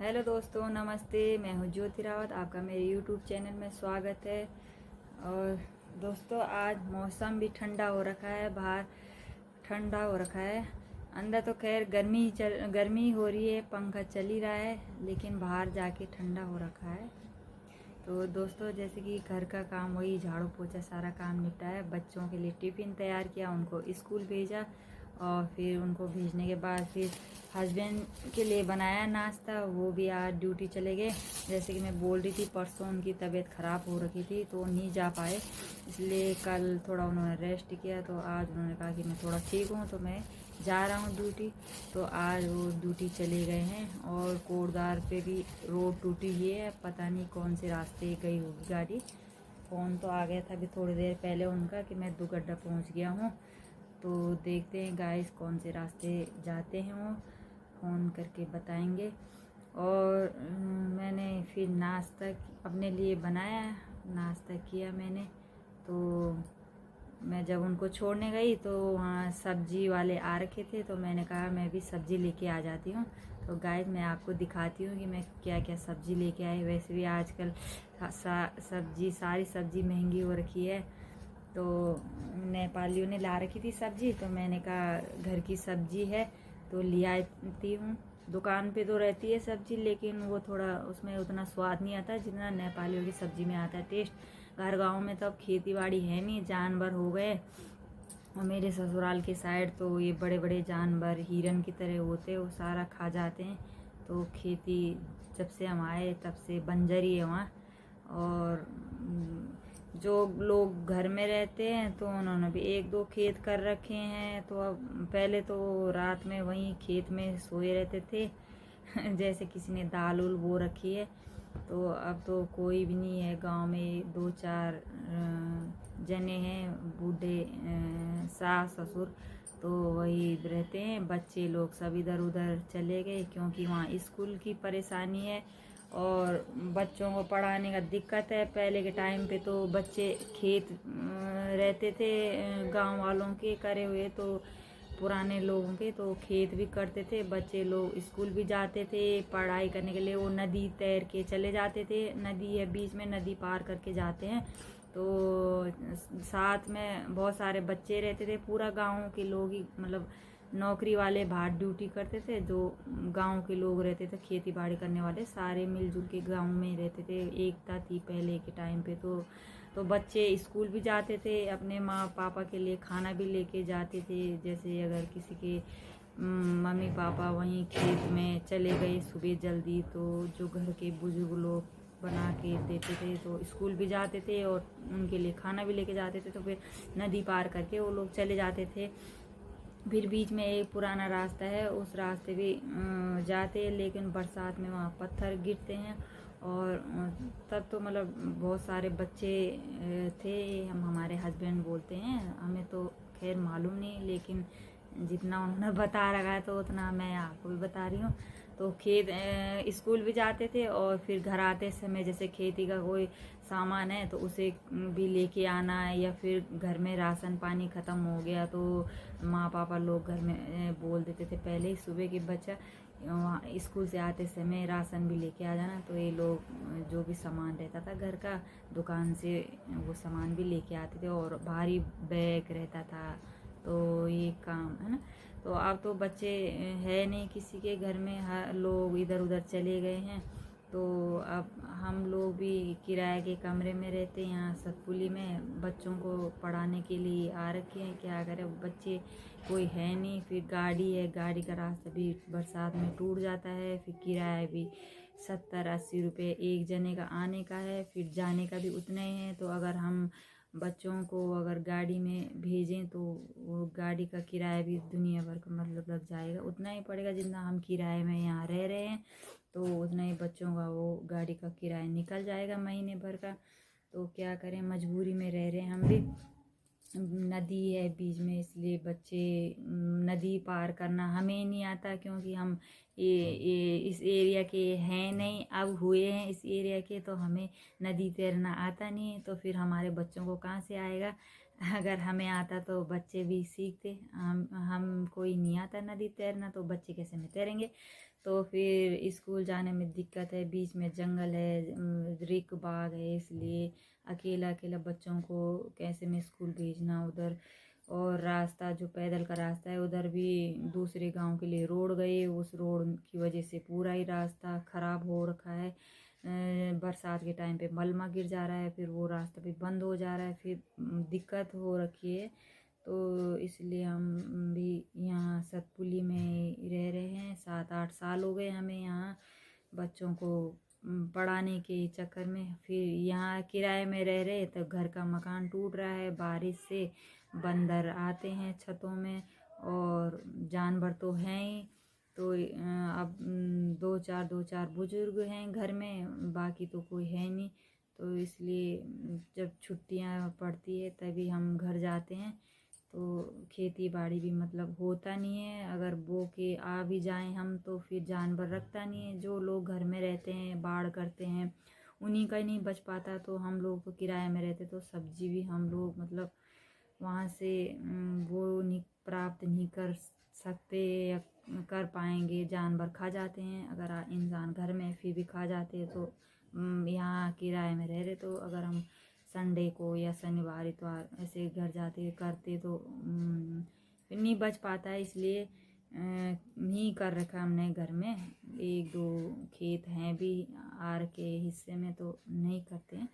Hello दोस्तों, नमस्ते। मैं हूँ ज्योति रावत, आपका मेरे यूट्यूब चैनल में स्वागत है। और दोस्तों, आज मौसम भी ठंडा हो रखा है, बाहर ठंडा हो रखा है। अंदर तो खैर गर्मी हो रही है, पंखा चल ही रहा है, लेकिन बाहर जाके ठंडा हो रखा है। तो दोस्तों, जैसे कि घर का काम, वही झाड़ू पोछा सारा काम निपटा है। बच्चों के लिए टिफ़िन तैयार किया, उनको स्कूल भेजा और फिर उनको भेजने के बाद फिर हस्बैंड के लिए बनाया नाश्ता। वो भी आज ड्यूटी चले गए। जैसे कि मैं बोल रही थी, परसों उनकी तबीयत ख़राब हो रखी थी तो नहीं जा पाए, इसलिए कल थोड़ा उन्होंने रेस्ट किया। तो आज उन्होंने कहा कि मैं थोड़ा ठीक हूँ तो मैं जा रहा हूँ ड्यूटी। तो आज वो ड्यूटी चले गए हैं। और कोटद्वार पे भी रोड टूटी हुई है, पता नहीं कौन से रास्ते गई होगी गाड़ी। फ़ोन तो आ गया था अभी थोड़ी देर पहले उनका कि मैं दुगड्डा पहुँच गया हूँ। तो देखते हैं गाइस कौन से रास्ते जाते हैं, वो फ़ोन करके बताएंगे। और मैंने फिर नाश्ता अपने लिए बनाया, नाश्ता किया मैंने। तो मैं जब उनको छोड़ने गई तो वहाँ सब्जी वाले आ रखे थे, तो मैंने कहा मैं भी सब्ज़ी लेके आ जाती हूँ। तो गाइस मैं आपको दिखाती हूँ कि मैं क्या क्या सब्ज़ी लेके आई। वैसे भी आजकल सारी सब्ज़ी महंगी हो रखी है। तो नेपालियों ने ला रखी थी सब्ज़ी, तो मैंने कहा घर की सब्ज़ी है तो ले आती हूँ। दुकान पे तो रहती है सब्ज़ी, लेकिन वो थोड़ा उसमें उतना स्वाद नहीं आता जितना नेपालियों की सब्ज़ी में आता है टेस्ट। घर गांव में तो अब खेती बाड़ी है नहीं, जानवर हो गए। और मेरे ससुराल के साइड तो ये बड़े बड़े जानवर हिरन की तरह होते, वो सारा खा जाते हैं। तो खेती जब से हम आए तब से बंजर ही है वहाँ। और जो लोग घर में रहते हैं तो उन्होंने भी एक दो खेत कर रखे हैं। तो अब पहले तो रात में वहीं खेत में सोए रहते थे जैसे किसी ने दाल उल बो रखी है। तो अब तो कोई भी नहीं है गांव में, दो चार जने हैं बूढ़े, सास ससुर, तो वही रहते हैं। बच्चे लोग सब इधर उधर चले गए क्योंकि वहाँ स्कूल की परेशानी है और बच्चों को पढ़ाने का दिक्कत है। पहले के टाइम पे तो बच्चे खेत रहते थे, गांव वालों के करे हुए, तो पुराने लोगों के तो खेत भी करते थे। बच्चे लोग स्कूल भी जाते थे पढ़ाई करने के लिए, वो नदी तैर के चले जाते थे। नदी है बीच में, नदी पार करके जाते हैं। तो साथ में बहुत सारे बच्चे रहते थे। पूरा गांव के लोग ही, मतलब नौकरी वाले बाहर ड्यूटी करते थे, जो गांव के लोग रहते थे खेती बाड़ी करने वाले, सारे मिलजुल के गांव में रहते थे। एकता थी पहले के टाइम पे। तो बच्चे स्कूल भी जाते थे, अपने माँ पापा के लिए खाना भी लेके जाते थे। जैसे अगर किसी के मम्मी पापा वहीं खेत में चले गए सुबह जल्दी, तो जो घर के बुजुर्ग लोग बना के देते थे, तो स्कूल भी जाते थे और उनके लिए खाना भी लेके जाते थे। तो फिर नदी पार करके वो लोग चले जाते थे। फिर बीच में एक पुराना रास्ता है, उस रास्ते भी जाते हैं, लेकिन बरसात में वहाँ पत्थर गिरते हैं। और तब तो मतलब बहुत सारे बच्चे थे। हमारे हस्बैंड बोलते हैं, हमें तो खैर मालूम नहीं, लेकिन जितना उन्होंने बता रखा है तो उतना मैं आपको भी बता रही हूँ। तो खेत स्कूल भी जाते थे और फिर घर आते समय जैसे खेती का कोई सामान है तो उसे भी लेके आना है, या फिर घर में राशन पानी ख़त्म हो गया तो माँ पापा लोग घर में बोल देते थे पहले ही सुबह कि बच्चा वहाँ स्कूल से आते समय राशन भी लेके आ जाना। तो ये लोग जो भी सामान रहता था घर का, दुकान से वो सामान भी लेके आते थे और भारी बैग रहता था। तो ये काम है ना। तो अब तो बच्चे है नहीं किसी के घर में, हर लोग इधर उधर चले गए हैं। तो अब हम लोग भी किराए के कमरे में रहते हैं यहाँ सतपुली में। बच्चों को पढ़ाने के लिए आ रखे हैं, क्या करें, बच्चे कोई है नहीं। फिर गाड़ी है, गाड़ी का रास्ता भी बरसात में टूट जाता है। फिर किराया भी 70-80 रुपये एक जने का आने का है, फिर जाने का भी उतना ही है। तो अगर हम बच्चों को अगर गाड़ी में भेजें तो वो गाड़ी का किराया भी दुनिया भर का मतलब लग जाएगा, उतना ही पड़ेगा जितना हम किराए में यहाँ रह रहे हैं। तो उतना ही बच्चों का वो गाड़ी का किराया निकल जाएगा महीने भर का। तो क्या करें, मजबूरी में रह रहे हैं हम भी। नदी है बीच में, इसलिए बच्चे नदी पार करना हमें नहीं आता, क्योंकि हम ये इस एरिया के हैं नहीं, अब हुए हैं इस एरिया के, तो हमें नदी तैरना आता नहीं है। तो फिर हमारे बच्चों को कहाँ से आएगा। अगर हमें आता तो बच्चे भी सीखते। हम कोई नहीं आता नदी तैरना, तो बच्चे कैसे में तैरेंगे। तो फिर स्कूल जाने में दिक्कत है, बीच में जंगल है, रिक बाग है, इसलिए अकेला अकेला बच्चों को कैसे मैं स्कूल भेजना उधर। और रास्ता जो पैदल का रास्ता है उधर भी दूसरे गांव के लिए रोड गए, उस रोड की वजह से पूरा ही रास्ता ख़राब हो रखा है। बरसात के टाइम पे मलमा गिर जा रहा है, फिर वो रास्ता भी बंद हो जा रहा है, फिर दिक्कत हो रखी है। तो इसलिए हम भी यहाँ सतपुली में रह रहे हैं। 7-8 साल हो गए हमें यहाँ बच्चों को पढ़ाने के चक्कर में। फिर यहाँ किराए में रह रहे तो घर का मकान टूट रहा है, बारिश से बंदर आते हैं छतों में और जानवर तो हैं ही। तो अब दो चार बुजुर्ग हैं घर में, बाकी तो कोई है नहीं। तो इसलिए जब छुट्टियां पड़ती है तभी हम घर जाते हैं। तो खेती बाड़ी भी मतलब होता नहीं है, अगर बो के आ भी जाएं हम तो फिर जानवर रखता नहीं है। जो लोग घर में रहते हैं बाड़ करते हैं उन्हीं का ही नहीं बच पाता। तो हम लोग तो किराए में रहते तो सब्जी भी हम लोग मतलब वहाँ से वो नहीं प्राप्त नहीं कर सकते या कर पाएंगे, जानवर खा जाते हैं। अगर इंसान घर में फिर भी खा जाते हैं। तो यहाँ किराए में रह रहे तो अगर हम संडे को या शनिवार इतवार ऐसे घर जाते करते तो फिर नहीं बच पाता है। इसलिए नहीं कर रखा हमने घर में। 1-2 खेत हैं भी आर के हिस्से में तो नहीं करते हैं।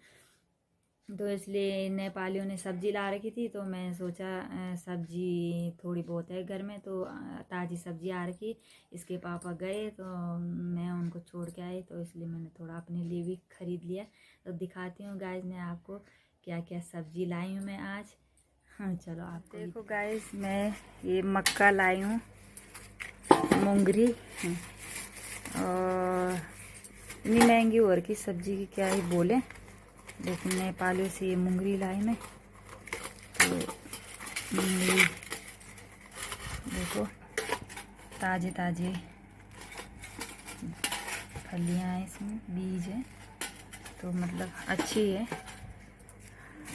तो इसलिए नेपालियों ने सब्जी ला रखी थी तो मैं सोचा सब्जी थोड़ी बहुत है घर में तो ताज़ी सब्जी आ रखी। इसके पापा गए तो मैं उनको छोड़ के आई, तो इसलिए मैंने थोड़ा अपने लिए भी ख़रीद लिया। तो दिखाती हूँ गाइस मैं आपको क्या क्या सब्जी लाई हूँ मैं आज। हाँ चलो आपको देखो गाइस, मैं ये मक्का लाई हूँ, मूंगरी, और इतनी महंगी हो रखी सब्जी की क्या ही बोले। लेकिन नेपालियों से ये मूंगरी लाई मैं। तो मूंगरी देखो ताज़े ताज़े फलियाँ हैं, इसमें बीज है तो मतलब अच्छी है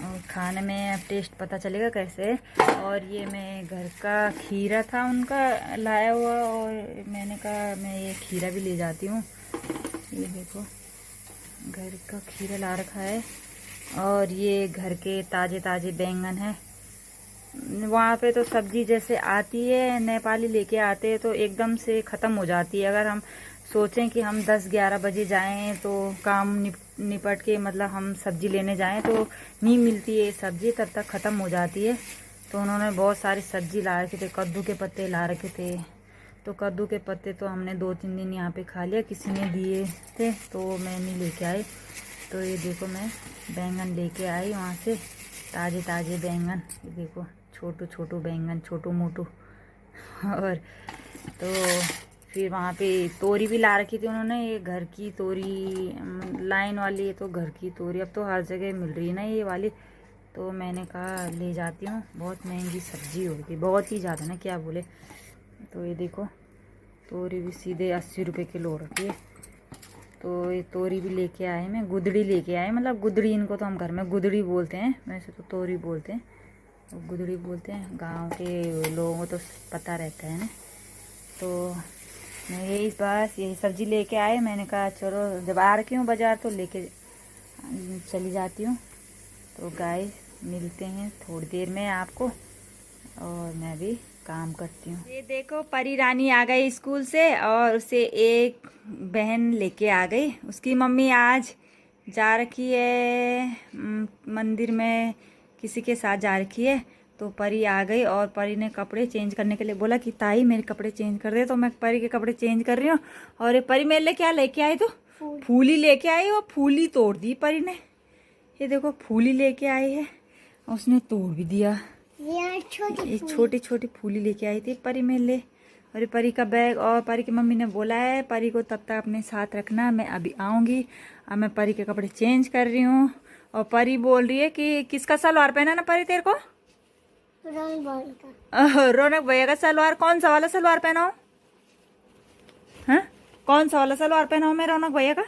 और खाने में अब टेस्ट पता चलेगा कैसे है। और ये मैं घर का खीरा था उनका लाया हुआ और मैंने कहा मैं ये खीरा भी ले जाती हूँ। ये देखो घर का खीरा ला रखा है और ये घर के ताज़े ताज़े बैंगन है। वहाँ पे तो सब्जी जैसे आती है नेपाली लेके आते हैं तो एकदम से ख़त्म हो जाती है। अगर हम सोचें कि हम 10-11 बजे जाएं तो काम निपट के मतलब हम सब्जी लेने जाएं तो नहीं मिलती है सब्जी, तब तक ख़त्म हो जाती है। तो उन्होंने बहुत सारी सब्जी ला रखे थे, कद्दू के पत्ते ला रखे थे। तो कद्दू के पत्ते तो हमने 2-3 दिन यहाँ पे खा लिया, किसी ने दिए थे तो मैं नहीं लेके आई। तो ये देखो मैं बैंगन लेके आई वहाँ से, ताज़े ताज़े बैंगन। ये देखो छोटू छोटू बैंगन, छोटू मोटू। और तो फिर वहाँ पे तोरी भी ला रखी थी उन्होंने, ये घर की तोरी लाइन वाली है तो घर की तोरी अब तो हर जगह मिल रही है ना ये वाली। तो मैंने कहा ले जाती हूँ, बहुत महंगी सब्जी हो गई, बहुत ही ज़्यादा ना क्या बोले। तो ये देखो तोरी भी सीधे 80 रुपये किलो रखी है। तो ये तोरी भी लेके आए, मैं गुदड़ी लेके आए, मतलब गुदड़ी इनको तो हम घर में गुदड़ी बोलते हैं, वैसे तो तोरी बोलते हैं, तो गुदड़ी बोलते हैं। गांव के लोगों को तो पता रहता है ना। तो मैं यही बस यही सब्ज़ी लेके आए, मैंने कहा चलो जब आ रखी हूँ बाज़ार तो लेके चली जाती हूँ। तो गाइस मिलते हैं थोड़ी देर में आपको, और मैं भी काम करती हूँ। ये देखो परी रानी आ गई स्कूल से और उसे एक बहन लेके आ गई। उसकी मम्मी आज जा रखी है मंदिर में, किसी के साथ जा रखी है। तो परी आ गई और परी ने कपड़े चेंज करने के लिए बोला कि ताई मेरे कपड़े चेंज कर दे। तो मैं परी के कपड़े चेंज कर रही हूँ। और ये परी मेरे लिए क्या लेके आई? तो फूली लेके आई, वो फूली तोड़ दी परी ने। ये देखो फूली लेके आई है, उसने तोड़ भी दिया। ये छोटी छोटी फूली लेके आई थी परी मेरे लिए। और परी का बैग, और परी की मम्मी ने बोला है परी को तब तक अपने साथ रखना, मैं अभी आऊँगी। अब मैं परी के कपड़े चेंज कर रही हूँ। और परी बोल रही है कि किसका सलवार पहना ना परी तेरे को? रौनक भैया का सलवार। कौन सा वाला सलवार पहनाओ? हाँ कौन सा वाला सलवार पहनाओ मैं रौनक भैया का?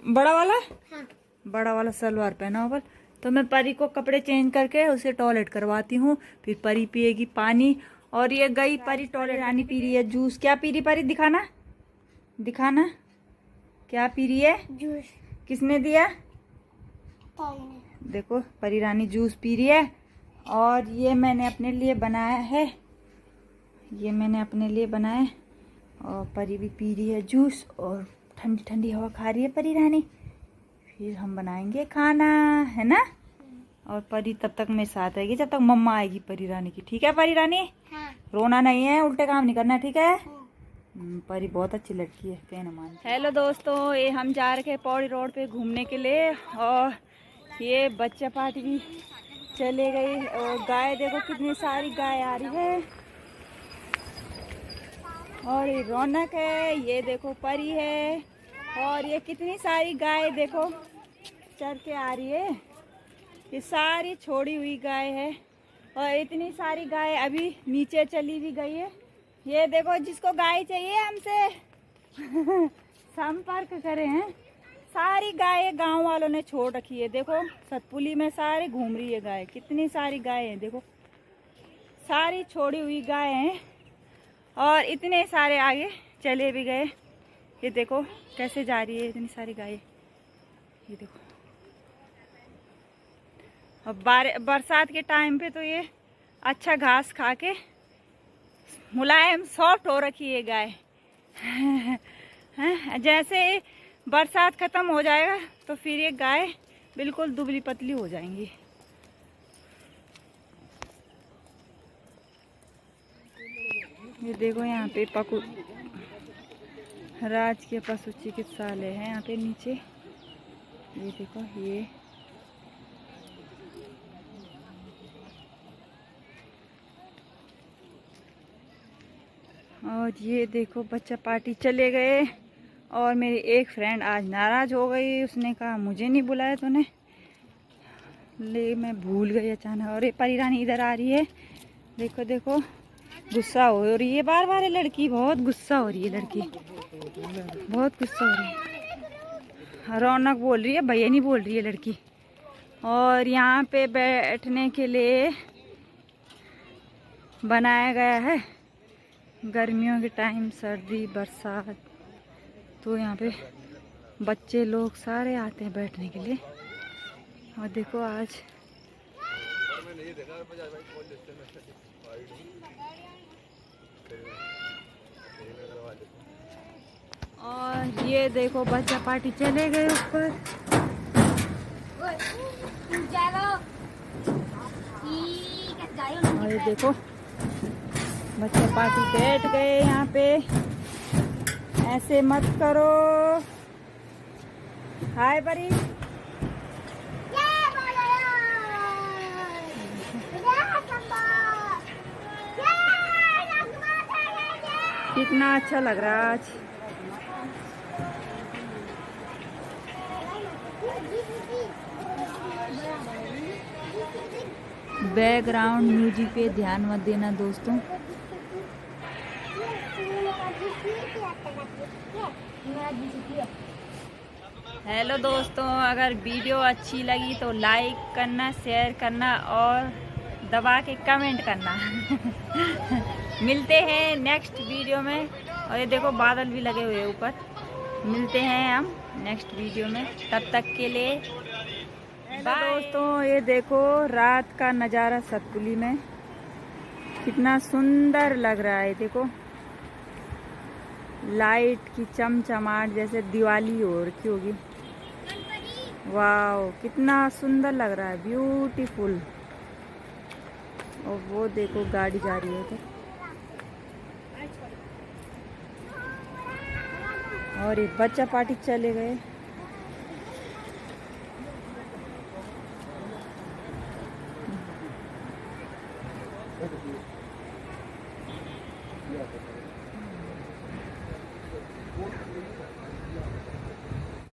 बड़ा वाला? हाँ। बड़ा वाला सलवार पहनाओ बोल। तो मैं परी को कपड़े चेंज करके उसे टॉयलेट करवाती हूँ, फिर परी पिएगी पानी और ये गई परी टोले रानी पी रही है जूस। क्या पी रही परी? दिखाना दिखाना, क्या पी रही है? जूस। किसने दिया? देखो परी रानी जूस पी रही है। और ये मैंने अपने लिए बनाया है, ये मैंने अपने लिए बनाया। और परी भी पी रही है जूस और ठंडी ठंडी हवा खा रही है परी रानी। फिर हम बनाएंगे खाना, है ना? और परी तब तक मेरे साथ रहेगी जब तक मम्मा आएगी परी रानी की। ठीक है परी रानी? हाँ। रोना नहीं है, उल्टे काम नहीं करना, ठीक है? परी बहुत अच्छी लड़की है, कहना मान। हेलो दोस्तों, ये हम जा रहे हैं पौड़ी रोड पे घूमने के लिए। और ये बच्चा पार्टी भी चले गई। और गाय देखो कितनी सारी गाय आ रही है। और ये रौनक है, ये देखो परी है। और ये कितनी सारी गाय देखो चल के आ रही है। ये सारी छोड़ी हुई गाय है। और इतनी सारी गाय अभी नीचे चली भी गई है। ये देखो, जिसको गाय चाहिए हमसे संपर्क करें हैं। सारी गाय गांव वालों ने छोड़ रखी है। देखो सतपुली में सारी घूम रही है गाय, कितनी सारी गाय हैं देखो, सारी छोड़ी हुई गाय हैं। और इतने सारे आगे चले भी गए। ये देखो कैसे जा रही है इतनी सारी गाय, ये देखो। और बरसात के टाइम पे तो ये अच्छा घास खा के मुलायम सॉफ्ट हो रखी है गाय। जैसे बरसात खत्म हो जाएगा तो फिर ये गाय बिल्कुल दुबली पतली हो जाएंगी। ये देखो यहाँ पे राजकीय पशु चिकित्सालय है यहाँ पे नीचे। ये देखो ये और ये देखो बच्चा पार्टी चले गए। और मेरी एक फ्रेंड आज नाराज़ हो गई, उसने कहा मुझे नहीं बुलाया तूने, ले मैं भूल गई अचानक। और ये परी रानी इधर आ रही है, देखो देखो गुस्सा हो रही है बार बार। ये लड़की बहुत गुस्सा हो रही है, लड़की बहुत गुस्सा हो रही है। रौनक बोल रही है, भैया नहीं बोल रही है लड़की। और यहाँ पे बैठने के लिए बनाया गया है। गर्मियों के टाइम, सर्दी बरसात, तो यहाँ पे बच्चे लोग सारे आते हैं बैठने के लिए। और देखो आज और ये देखो बच्चा पार्टी चले गए ऊपर। और ये देखो बच्चा पार्टी बैठ गए यहाँ पे। ऐसे मत करो। हाय परी, कितना अच्छा लग रहा है आज। बैकग्राउंड म्यूजिक पे ध्यान मत देना दोस्तों। हेलो दोस्तों, अगर वीडियो अच्छी लगी तो लाइक करना, शेयर करना और दबा के कमेंट करना। मिलते हैं नेक्स्ट वीडियो में। और ये देखो बादल भी लगे हुए ऊपर। मिलते हैं हम नेक्स्ट वीडियो में, तब तक के लिए बाय दोस्तों। ये देखो रात का नज़ारा सतपुली में कितना सुंदर लग रहा है। देखो लाइट की चमचमाहट जैसे दिवाली हो रखी होगी। वाह कितना सुंदर लग रहा है, ब्यूटीफुल। और वो देखो गाड़ी जा रही है तो। और ये बच्चा पार्टी चले गए।